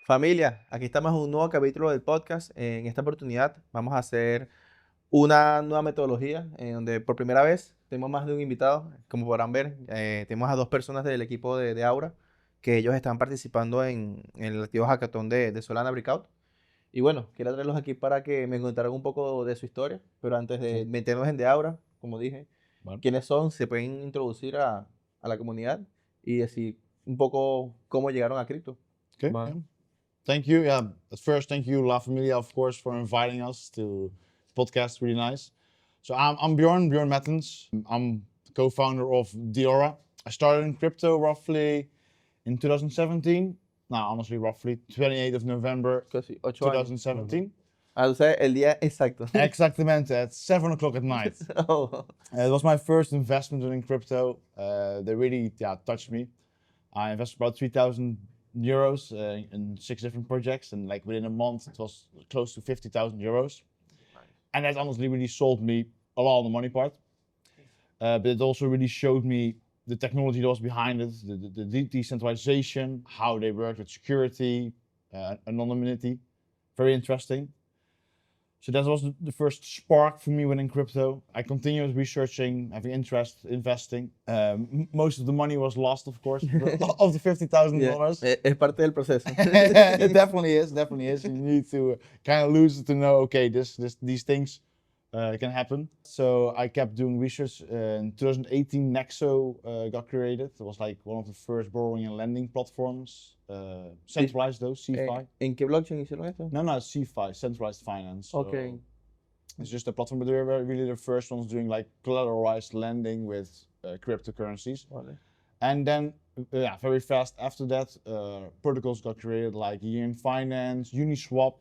Familia, aquí estamos en un nuevo capítulo del podcast. En esta oportunidad vamos a hacer una nueva metodología en donde por primera vez tenemos más de un invitado. Como podrán ver, tenemos a dos personas del equipo de DeAura que ellos están participando en el activo hackathon de Solana Breakout. Y bueno, quiero traerlos aquí para que me contaran un poco de su historia, pero antes de Sí. meternos en DeAura, como dije, Vale. quiénes son, se pueden introducir a la comunidad y decir un poco cómo llegaron a cripto. Okay. Bye. Yeah. Thank you. Yeah. At first, thank you, La Familia, of course, for inviting us to the podcast. Really nice. So I'm Bjorn Mattens. I'm the co-founder of DeAura. I started in crypto roughly in 2017. Now, honestly, roughly 28th of November Casi 8 años. 2017. Ah, o sea, el día exacto. Exactamente at 7 o'clock at night. Oh. It was my first investment in crypto. They really touched me. I invested about 3,000 euros in 6 different projects, and like within a month it was close to 50,000 euros. And that honestly really sold me a lot on the money part. But it also really showed me the technology that was behind it, the decentralization, how they work with security, anonymity. Very interesting. So that was the first spark for me within crypto. I continued researching, having interest, investing. Most of the money was lost, of course, of the $50,000. Yeah, es parte del proceso. It definitely is. You need to kind of lose it to know, okay, these things can happen. So I kept doing research. In 2018, Nexo got created. It was like one of the first borrowing and lending platforms. Centralized though, CeFi. ¿En qué blockchain hicieron esto? No, it's CeFi, centralized finance. So Okay. it's just a platform, but they were really the first ones doing like collateralized lending with cryptocurrencies. Vale. And then, very fast after that, protocols got created like Yin Finance, Uniswap,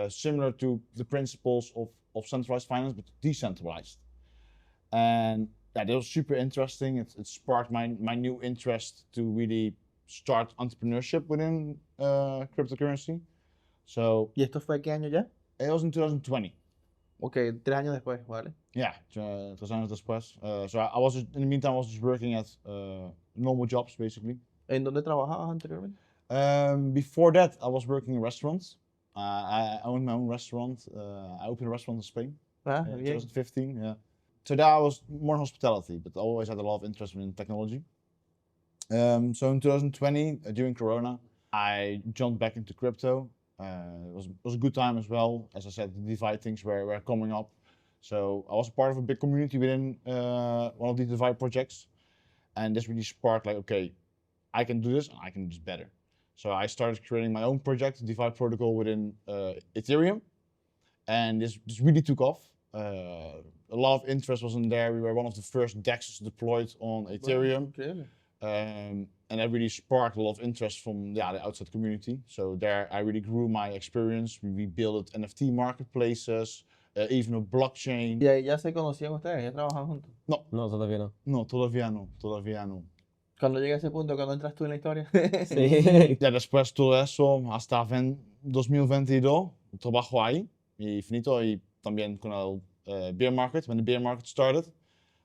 similar to the principles of centralized finance, but decentralized. And that was super interesting. It sparked my new interest to really start entrepreneurship within cryptocurrency. So ¿Y esto fue qué año ya? it was in 2020. Ok, 3 años después, ¿vale? Yeah, 3 años después. So I was in the meantime I was just working at normal jobs basically. ¿En dónde trabajabas anteriormente? Before that I was working in restaurants. I owned my own restaurant. I opened a restaurant in Spain Ah, in bien. 2015. Yeah. So there I was more in hospitality, but I always had a lot of interest in technology. So in 2020, during Corona, I jumped back into crypto. It was a good time as well. As I said, the DeFi things were coming up. So I was part of a big community within one of these DeFi projects. And this really sparked like, okay, I can do this and I can do this better. So I started creating my own project, DeFi protocol within Ethereum. And this really took off. A lot of interest was in there. We were one of the first DEXs deployed on Ethereum. Increíble. And that really sparked a lot of interest from the outside community. So there I really grew my experience. We built NFT marketplaces, even a blockchain. ¿Y ahí ya se conocían ustedes? ¿Ya trabajaban juntos? No, todavía no. No, todavía no. Cuando llega ese punto, cuando entras tú en la historia. Sí. Ya después todo eso, hasta 2022, trabajo ahí y finito. Y también con el bear market. When the bear market started,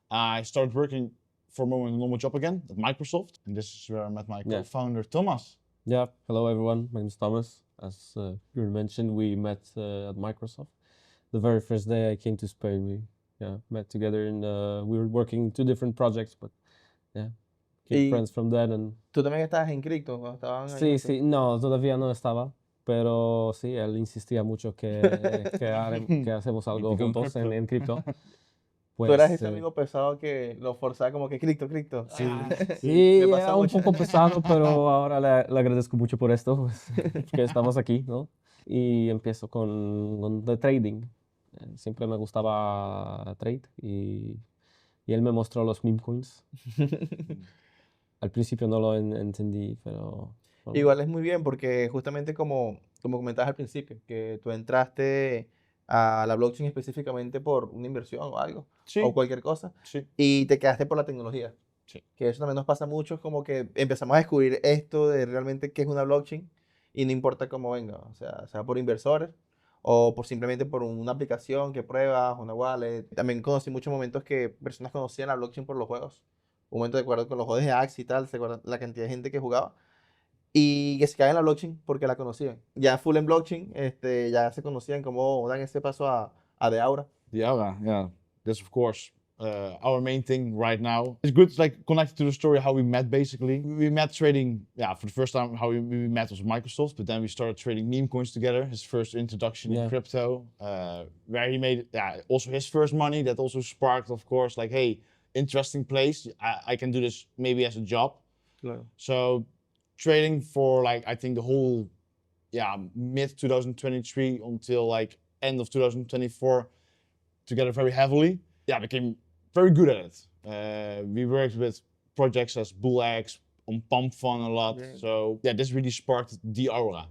I started working for a moment a normal job again at Microsoft. And this is where I met my co-founder, Thomas. Yeah, hello everyone, my name is Thomas. As you mentioned, we met at Microsoft. The very first day I came to Spain, we met together and we were working in 2 different projects, but keep friends from that. And ¿Tú también estabas en cripto cuando estaban ahí? sí, no, todavía no estaba, pero sí, él insistía mucho que hacemos algo juntos en cripto. Pues, Tú eras ese amigo pesado que lo forzaba como que cripto. Sí, me pasa era un mucho. poco pesado, pero ahora le agradezco mucho por esto, pues, que estamos aquí, ¿no? Y empiezo con the trading. Siempre me gustaba trade y él me mostró los meme coins. Al principio no lo entendí, pero... Bueno. Igual es muy bien porque justamente como comentabas al principio, que tú entraste a la blockchain específicamente por una inversión o algo, Sí. o cualquier cosa, Sí. y te quedaste por la tecnología. Sí. Que eso también nos pasa mucho, es como que empezamos a descubrir esto de realmente qué es una blockchain y no importa cómo venga, o sea por inversores o por simplemente por una aplicación que pruebas, una wallet. También conocí muchos momentos que personas conocían la blockchain por los juegos. Un momento de acuerdo con los juegos de Axie y tal, se acuerdan la cantidad de gente que jugaba. y que se cae en la blockchain porque la conocían. Ya full en blockchain, ya se conocían cómo dan ese paso a DeAura. DeAura, yeah, that's of course our main thing right now. It's good, like connected to the story how we met basically. We met trading, yeah, for the first time how we met was Microsoft, but then we started trading meme coins together. His first introduction in crypto, where he made, also his first money. That also sparked, of course, like, hey, interesting place. I can do this maybe as a job. Claro. So trading for like, I think the whole, mid 2023 until like end of 2024 together very heavily. Yeah, became very good at it. We worked with projects as BullX, on Pump Fun a lot. Yeah. So yeah, this really sparked DeAura.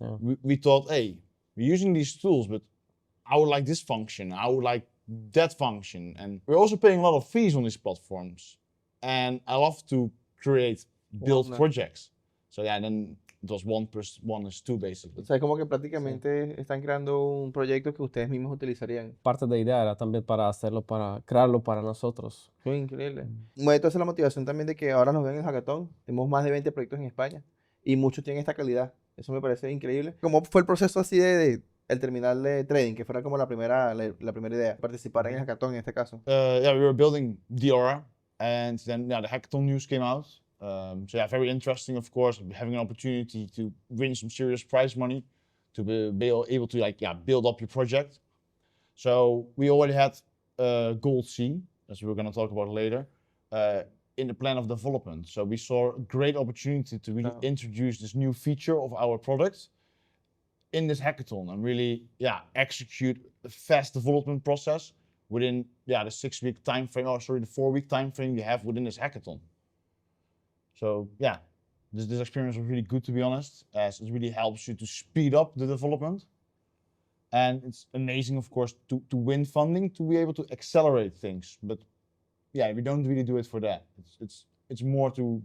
Yeah. We thought, hey, we're using these tools, but I would like this function, I would like that function. And we're also paying a lot of fees on these platforms. And I love to build projects. So yeah, then it was 1 + 1 = 2 basically. O sea, es como que prácticamente están creando un proyecto que ustedes mismos utilizarían. Parte de idea era también para hacerlo, para crearlo para nosotros. Fue increíble. Bueno, entonces la motivación también de que ahora nos ven en el hackathon. Tenemos más de 20 proyectos en España y muchos tienen esta calidad. Eso me parece increíble. ¿Cómo fue el proceso así de el terminal de trading, que fuera como la primera idea, participar en el hackathon en este caso? Yeah, we were building DeAura, and then the hackathon news came out. So yeah, very interesting, of course, having an opportunity to win some serious prize money, to be able to build up your project. So we already had gold C, as we were going to talk about later, in the plan of development. So we saw a great opportunity to really introduce this new feature of our product in this hackathon and really execute a fast development process within the 6-week time frame, the 4-week time frame you have within this hackathon. So yeah, this experience was really good, to be honest, as it really helps you to speed up the development. And it's amazing, of course, to win funding, to be able to accelerate things. But yeah, we don't really do it for that. It's more to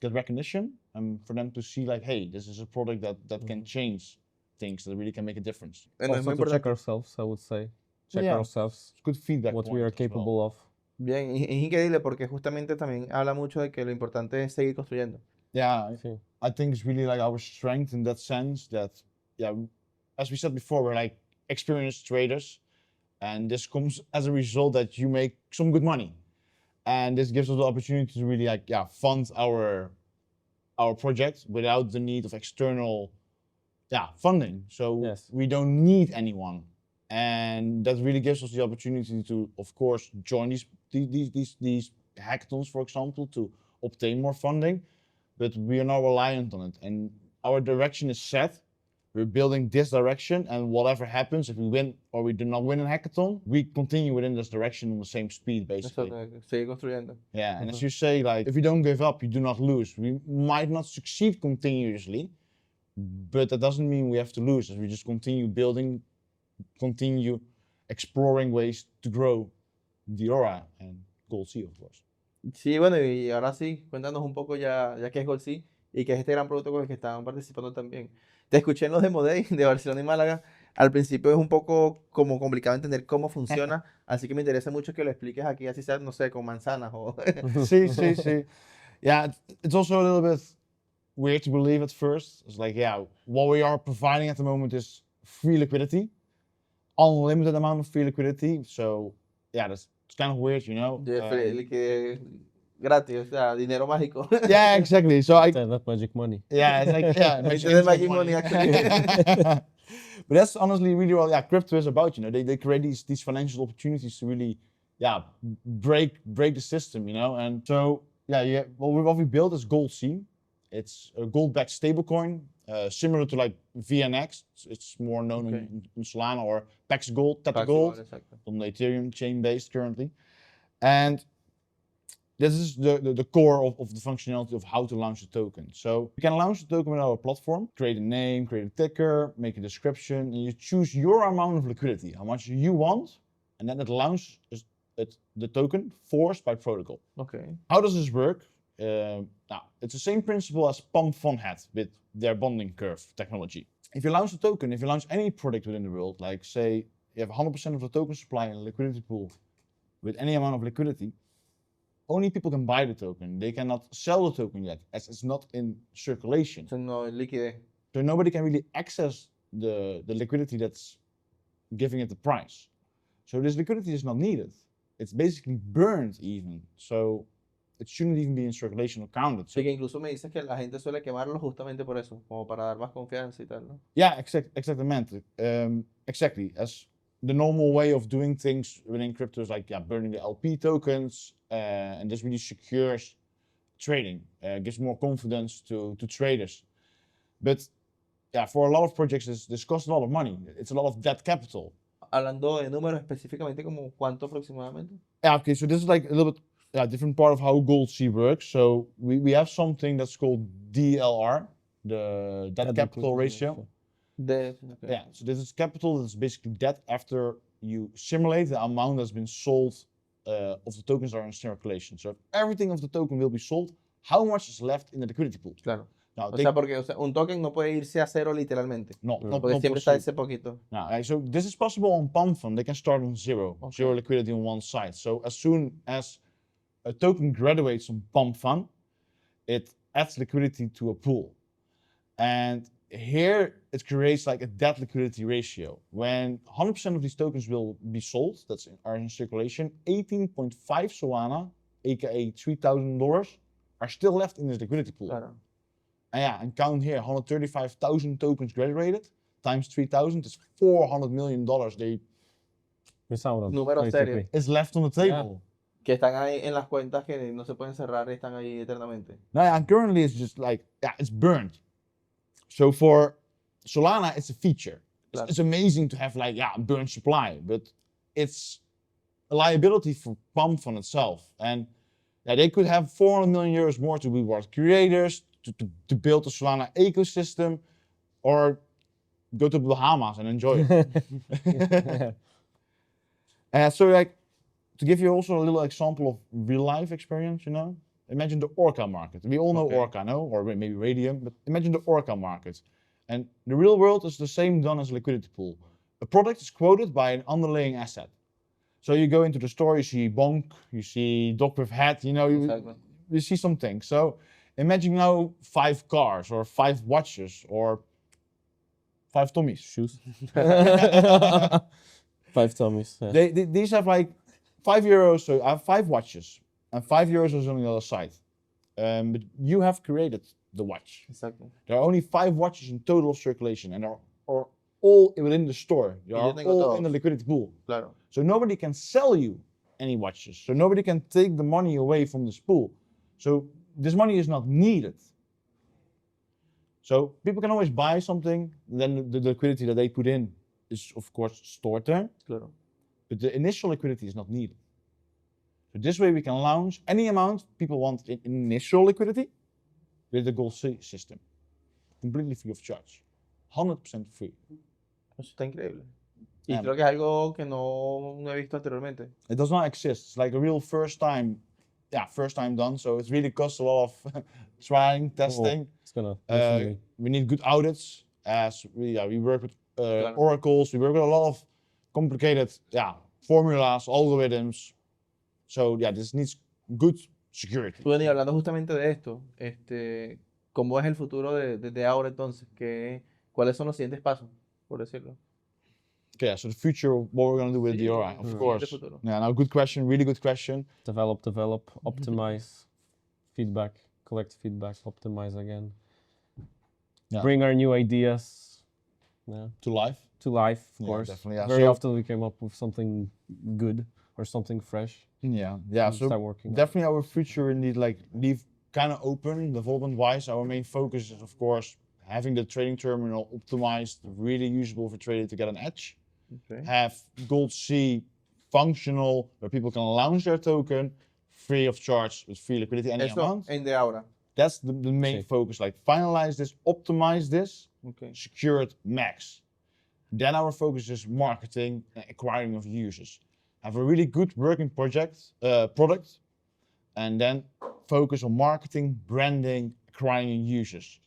get recognition and for them to see like, hey, this is a product that can change things, that really can make a difference. And Also to check ourselves, I would say. Check ourselves. It's good feedback. What we are capable of. Bien, es increíble porque justamente también habla mucho de que lo importante es seguir construyendo. Yeah, Sí. I think it's really like our strength in that sense that, as we said before, we're like experienced traders, and this comes as a result that you make some good money. And this gives us the opportunity to really fund our project without the need of external funding. So we don't need anyone. And that really gives us the opportunity to, of course, join these hackathons, for example, to obtain more funding. But we are not reliant on it. And our direction is set. We're building this direction, and whatever happens, if we win or we do not win a hackathon, we continue within this direction on the same speed, basically. Seguir construyendo. Yeah, and as you say, like, if you don't give up, you do not lose. We might not succeed continuously, but that doesn't mean we have to lose. We just continue building, continue exploring ways to grow DeAura and Gold C, of course. Sí, bueno, y ahora sí, cuéntanos un poco ya que es Gold C y que es este gran producto con el que estaban participando también. Te escuché en los Demo Day de Barcelona y Málaga. Al principio es un poco como complicado entender cómo funciona, así que me interesa mucho que lo expliques aquí, así sea, no sé, con manzanas o... Sí. Yeah, it's also a little bit weird to believe at first. It's like, what we are providing at the moment is free liquidity, unlimited amount of free liquidity. So, it's kind of weird, you know. Liquidez gratis, o sea, dinero mágico. Yeah, exactly. So Not magic money. Yeah, it's like, It's magic money, actually. But that's honestly really what crypto is about, you know. They create these financial opportunities to really, break the system, you know. And so, what we built is Gold C. It's a gold-backed stablecoin, similar to like VNX. It's more known in Solana, or Pax Gold, Tether Gold, on the Ethereum chain based currently. And this is the core of the functionality of how to launch a token. So you can launch a token with our platform, create a name, create a ticker, make a description, and you choose your amount of liquidity, how much you want, and then it launches the token forced by protocol. Okay. How does this work? Now, it's the same principle as Pump Fun had with their bonding curve technology. If you launch a token, if you launch any product within the world, like say you have 100% of the token supply in a liquidity pool with any amount of liquidity, only people can buy the token. They cannot sell the token yet, as it's not in circulation. Eso no es liquidez. So nobody can really access the liquidity that's giving it the price. So this liquidity is not needed. It's basically burned even. So it shouldn't even be in circulation or counted. So Sí, que incluso me dices que la gente suele quemarlo justamente por eso, como para dar más confianza y tal, ¿no? yeah, exactamente. Exactly. As the normal way of doing things within crypto is like burning the LP tokens, and this really secures trading, gives more confidence to traders. But yeah, for a lot of projects, this costs a lot of money. It's a lot of debt capital. Hablando de números específicamente, como ¿cuánto aproximadamente? Yeah, okay, so this is like a little bit different part of how Gold C works. So we have something that's called DLR, the debt capital ratio. Okay. Yeah, so this is capital that's basically debt after you simulate the amount that's been sold of the tokens that are in circulation. So if everything of the token will be sold, how much is left in the liquidity pool? Claro. Now, O sea, porque un token no puede irse a cero literalmente. no, Porque siempre está ese poquito. Now, so this is possible on Pump Fund. They can start on zero, zero liquidity on one side. So as soon as a token graduates on Pump Fund, it adds liquidity to a pool. And here it creates like a debt liquidity ratio. When 100% of these tokens will be sold, are in circulation, 18.5 Solana, aka $3,000, are still left in this liquidity pool. Claro. And count here, 135,000 tokens graduated, times 3,000 is $400 million Número serio. is left on the table. Que están ahí en las cuentas que no se pueden cerrar y están ahí eternamente. And currently it's just like, it's burned. So for Solana, it's a feature. Claro. It's amazing to have like, burned supply, but it's a liability for Pump Fund itself. And they could have 400 million euros more to reward creators, to build a Solana ecosystem, or go to Bahamas and enjoy it. So like, to give you also a little example of real life experience, imagine the Orca market. We all know Orca, no? Or maybe Radium, but imagine the Orca market. And the real world is the same done as a liquidity pool. A product is quoted by an underlying asset. So you go into the store, you see Bonk, you see Dog with Hat, you see some things. So imagine now 5 cars, or 5 watches, or 5 Tommies. Shoes. 5 Tommies. Yeah. These have like €5, so I have 5 watches, and €5 is on the other side. But you have created the watch. Exactly. There are only 5 watches in total circulation, and are all within the store. They are all in the liquidity pool. Claro. So nobody can sell you any watches. So nobody can take the money away from this pool. So this money is not needed. So people can always buy something, then the liquidity that they put in is of course stored there. Claro. But the initial liquidity is not needed. So this way we can launch any amount people want in initial liquidity with the Gold C system. Completely free of charge. 100% free. Eso está increíble. Y creo que es algo que no he visto anteriormente. It does not exist. It's like a real first time done. So it really costs a lot of trying, testing. It's gonna. We need good audits, as we work with oracles. We work with a lot of complicated formulas, algorithms. So this needs good security. Bueno, y hablando justamente de esto, ¿cómo es el futuro de DeAura entonces? ¿Cuáles son los siguientes pasos, por decirlo? Okay, so the future of what we're going to do with DeAura, of course. Now good question, really good question. Develop, optimize, feedback, collect feedback, optimize again. Yeah. Bring our new ideas to life. To life, of course. Definitely. Very often we came up with something good or something fresh. So start working. Definitely our future indeed leave kind of open development wise. Our main focus is of course having the trading terminal optimized, really usable for trading to get an edge. Okay. Have Gold C functional where people can launch their token free of charge with free liquidity any amount. En DeAura. That's the main focus, like finalize this, optimize this, secure it max. Then our focus is marketing and acquiring of users. Have a really good working product, and then focus on marketing, branding, acquiring users.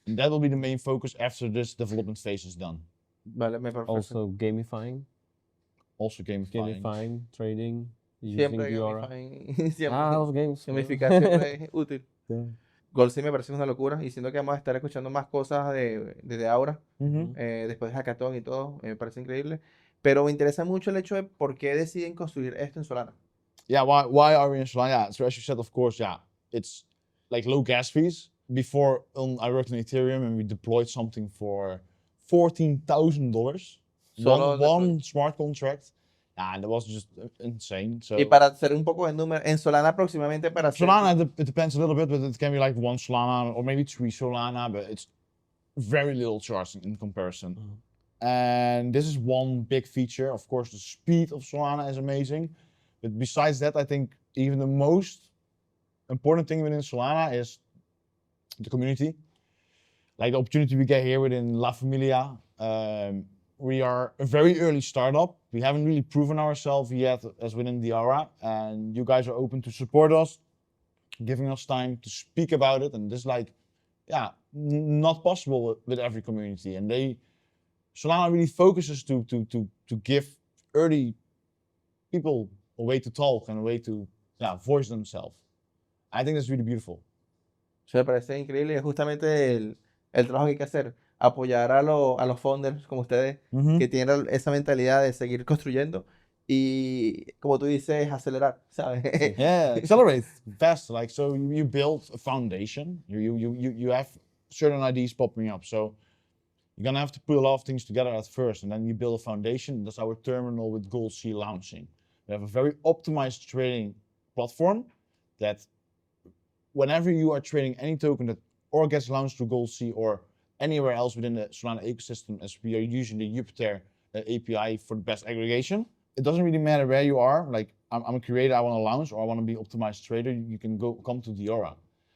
And that will be the main focus after this development phase is done. Vale, me parece. Also gamifying. Also gamifying. Gamifying, trading. using Siempre DeAura. siempre. Los games. Gamificar siempre es útil. Yeah. Goal sí me parece una locura y siento que vamos a estar escuchando más cosas de DeAura Mhm. después de Hackathon y todo, me parece increíble. Pero me interesa mucho el hecho de por qué deciden construir esto en Solana. Yeah, why are we in Solana? Yeah, so as you said, of course, yeah, it's like low gas fees. Before, I worked on Ethereum and we deployed something for $14,000. Solo One smart contract. And that was just insane. So y para hacer un poco de número, en Solana aproximadamente para hacer... Solana, it depends a little bit, but it can be like 1 Solana or maybe 3 Solana, but it's very little charge in comparison. And this is one big feature. Of course, the speed of Solana is amazing. But besides that, I think even the most important thing within Solana is the community. Like the opportunity we get here within La Familia. We are a very early startup. We haven't really proven ourselves yet as within DeAura. And you guys are open to support us, giving us time to speak about it. And this is like, yeah, not possible with every community. And Solana really focuses to give early people a way to talk and a way to voice themselves. I think that's really beautiful. Eso me parece increíble y es justamente el trabajo que hay que hacer, apoyar a los founders como ustedes que tienen esa mentalidad de seguir construyendo y, como tú dices, acelerar, ¿sabes? Yeah, accelerate fast. Like, so you build a foundation, you have certain ideas popping up. So you're gonna have to put a lot of things together at first, and then you build a foundation. That's our terminal with Gold C launching. We have a very optimized trading platform that whenever you are trading any token that or gets launched through Gold C or anywhere else within the Solana ecosystem, as we are using the Jupyter API for the best aggregation, it doesn't really matter where you are. Like, I'm a creator, I want to launch, or I want to be optimized trader, you can come to DeAura.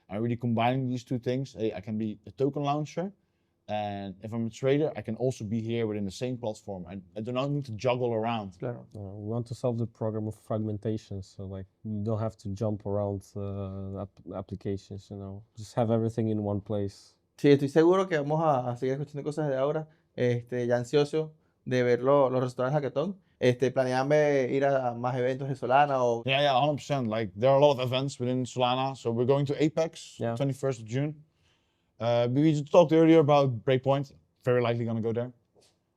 I'm really combining these two things. I can be a token launcher, and if I'm a trader, I can also be here within the same platform. I do not need to juggle around. Claro. We want to solve the problem of fragmentation, so like you don't have to jump around applications, just have everything in one place. Sí, estoy seguro que vamos a seguir escuchando cosas de ahora. Ya ansioso de ver los resultados del hackathon. ¿Planean ir a más eventos de Solana o...? Yeah, 100%. Like, there are a lot of events within Solana. So we're going to Apex, Yeah. 21st of June. We just talked earlier about Breakpoint. Very likely gonna go there.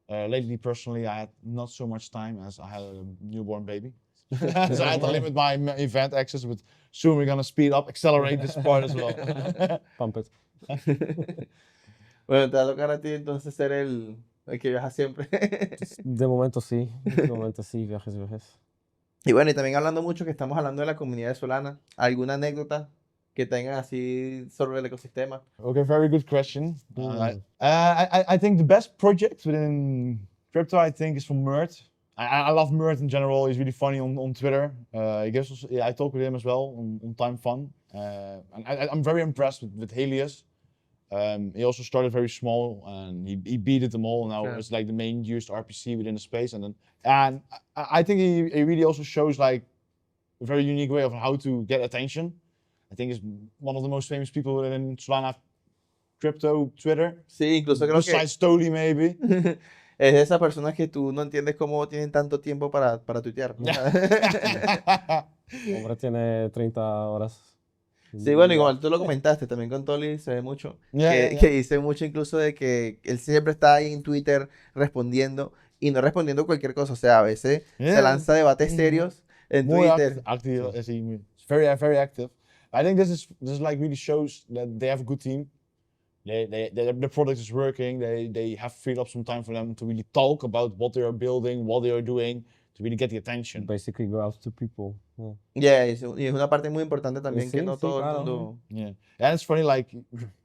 Lately, personally, I had not so much time as I had a newborn baby. So I had to limit my event access, but soon we're gonna speed up, accelerate this part as well. Pump it. Bueno, te va a tocar a ti entonces ser el que viaja siempre. De momento sí, viajes. Y bueno, y también hablando mucho que estamos hablando de la comunidad de Solana, ¿alguna anécdota que tengan así sobre el ecosistema? Okay, very good question. I think the best project within crypto, I think, is from Mert. I love Mert in general. He's really funny on Twitter. He gives us, I talk with him as well on Time Fun. And I'm very impressed with Helios. He also started very small and he beat them all. Now it's like the main used RPC within the space. And I think he really also shows like a very unique way of how to get attention. I think he's one of the most famous people in Solana crypto Twitter. Sí, incluso creo que Besides Stoli, maybe. es de esas personas que tú no entiendes cómo tienen tanto tiempo para tuitear. Hombre tiene 30 horas. Sí, bueno, igual tú lo comentaste, también con Toli se ve mucho, que dice mucho incluso de que él siempre está ahí en Twitter respondiendo y no respondiendo cualquier cosa, o sea, a veces se lanza debates serios en Twitter. Active, it's very active. I think this like really shows that they have a good team. The product is working. They have freed up some time for them to really talk about what they are building, what they are doing, to really get the attention. Basically go out to people. Yeah, y es una parte muy importante también que Sí, no sí, todo el claro. mundo... Yeah, and it's funny, like,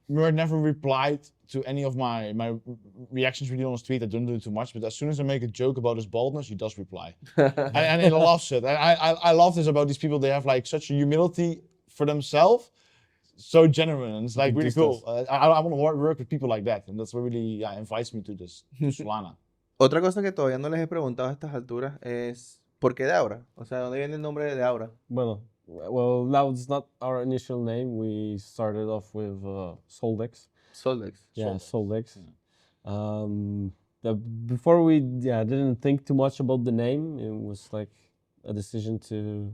Mert never replied to any of my reactions really on his tweet. I don't do it too much, but as soon as I make a joke about his baldness, he does reply. and he loves it. And I love this about these people. They have like such a humility for themselves, so genuine, and it's like really cool. I want to work with people like that, and that's what really invites me to this to Solana. Otra cosa que todavía no les he preguntado a estas alturas es ¿por qué DeAura? O sea, ¿dónde viene el nombre de DeAura? Well, that was not our initial name. We started off with Soldex. Soldex. Yeah, Soldex. Before we didn't think too much about the name. It was like a decision to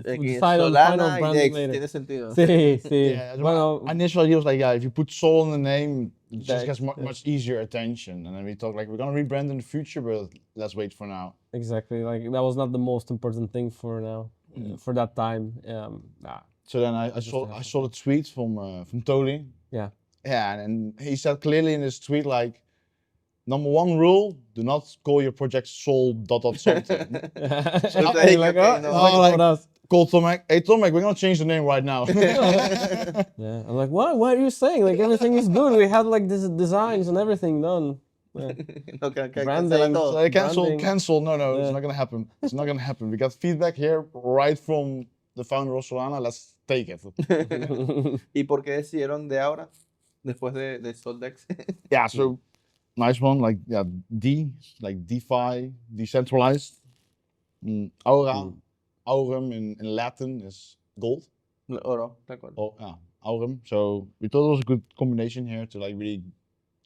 Aquí, decide on final Solana y branding Dex, later. tiene sentido. Sí, sí. Yeah, Bueno, my initial idea was like, yeah, if you put Sol in the name, it just Dex, gets much easier attention. And then we talked like, we're gonna rebrand in the future, but let's wait for now. exactly. Like that was not the most important thing for now, for that time. So then I saw the tweet from Tony. Yeah. Yeah, and he said clearly in his tweet like, number one rule: do not call your project Sol ... something. Hey, like, okay, oh, no. it's like what else? Call Tomek. Hey Tomek, we're gonna change the name right now. Yeah, I'm like, what? What are you saying? Like everything is good. We had like this designs and everything done. Yeah. No, cancela Branding. todo. So Branding. cancel. No, Yeah. it's not gonna happen. It's not gonna happen. We got feedback here right from the founder of Solana. Let's take it. ¿Y por qué decidieron DeAura después de Soldex? Yeah, so nice one. Like yeah, like DeFi, decentralized. Aura, aurum in Latin is gold. Oro, de acuerdo. Oh yeah, aurum. So we thought it was a good combination here to like really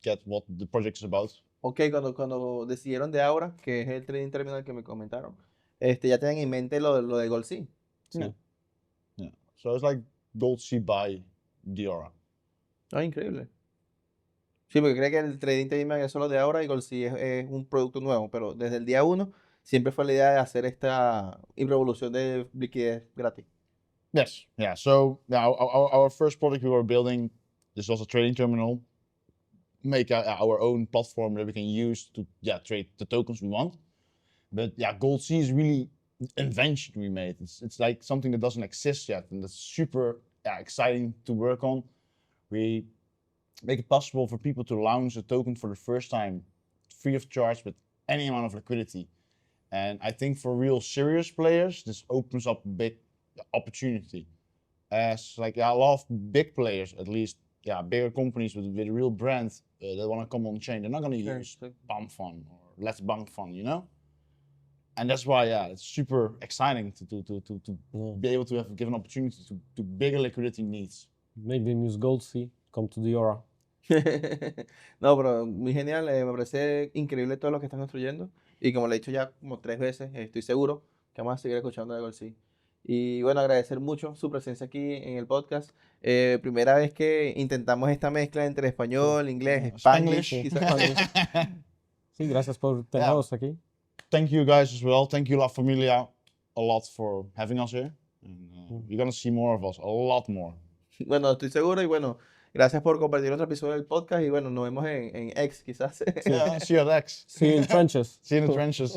get what the project is about. Ok, cuando decidieron DeAura, que es el trading terminal que me comentaron, ya tenían en mente lo de Gold Sea. Yeah. So it's like gold sea by DeAura. Ah, increíble. Sí, porque creo que el trading terminal es solo de ahora y Gold Sea es un producto nuevo, pero desde el día 1 siempre fue la idea de hacer esta revolución de liquidez gratis. Yes. Yeah. So yeah, our first product we were building, this was a trading terminal, make our own platform that we can use to trade the tokens we want. But yeah, Gold Sea is really an invention we made. It's like something that doesn't exist yet, and that's super exciting to work on. We make it possible for people to launch a token for the first time, free of charge, with any amount of liquidity. And I think for real serious players, this opens up big opportunity. As like a lot of big players, at least, bigger companies with a real brand that want to come on chain, they're not going to use Pump Fund or Let's Bank Fund, you know. And that's why, it's super exciting to be able to give an opportunity to bigger liquidity needs. Make them use Gold Sea. Come to DeAura. No, pero muy genial, me parece increíble todo lo que están construyendo y como le he dicho ya como 3 veces, estoy seguro que vamos a seguir escuchando de Gold Sea. Y bueno, agradecer mucho su presencia aquí en el podcast. Primera vez que intentamos esta mezcla entre español, inglés, Spanglish, quizás. Sí, gracias por tenernos aquí. Thank you guys as well. Thank you, La Familia, a lot for having us here. And, you're gonna see more of us, a lot more. Bueno, estoy seguro y bueno, gracias por compartir otro episodio del podcast y bueno, nos vemos en X quizás. Yeah, see you at X. See you in trenches. See you in the trenches.